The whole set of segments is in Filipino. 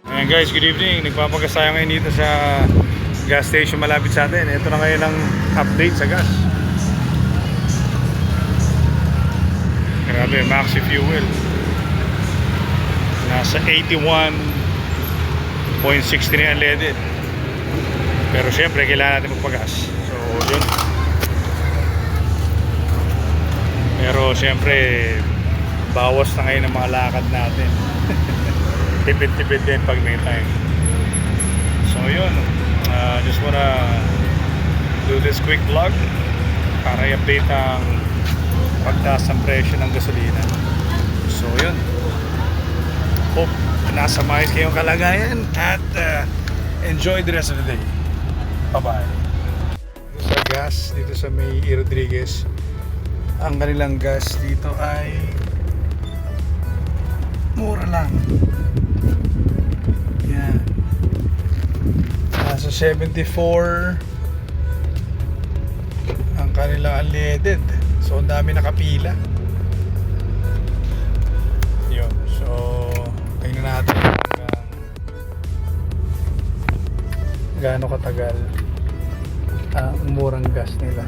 Ayan guys, good evening. Nagpapagas tayo ngayon dito sa gas station malapit sa atin. Ito na ngayon ang update sa gas. Grabe, Maxi Fuel nasa 81.63 unleaded. Pero syempre kailangan natin magpagas. So yun. Pero syempre bawas na ngayon ang mga lakad natin. Tipid-tipid din pag may time. So yun, just wanna do this quick vlog para i-update ang pagtaas ng presyo ng gasolina. So yun, hope nasa maayos kayong kalagayan at enjoy the rest of the day. Bye bye. Sa gas dito sa may E. Rodriguez, ang kanilang gas dito ay mura lang. Yan, nasa 74 ang kanilang unleaded. So ang dami nakapila. Yun, so tingnan natin gaano katagal ang murang gas nila.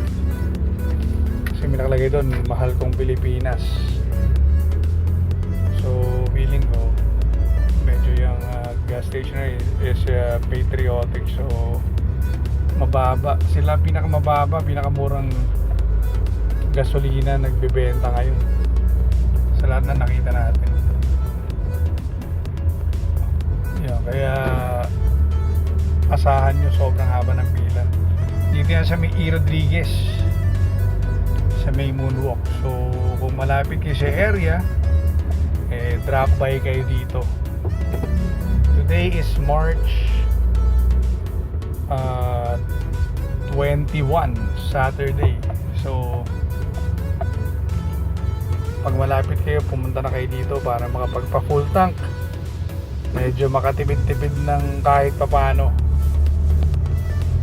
Kasi may nakalagay doon, mahal kong Pilipinas. So feeling ko medyo yung gas station is patriotic. So mababa sila, pinakamababa, pinakamurang gasolina nagbebenta ngayon sa lahat na nakita natin. Yan, kaya asahan nyo sobrang haba ng pila dito yan sa may E. Rodriguez, sa may Moonwalk. So kung malapit kayo sa area, drop by kayo dito. Today is March 21, Saturday. So pag malapit kayo, pumunta na kayo dito para makapagpa full tank. Medyo makatipid-tipid ng kahit papano.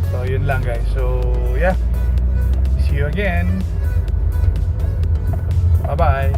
So yun lang guys. So yeah, see you again. Bye bye.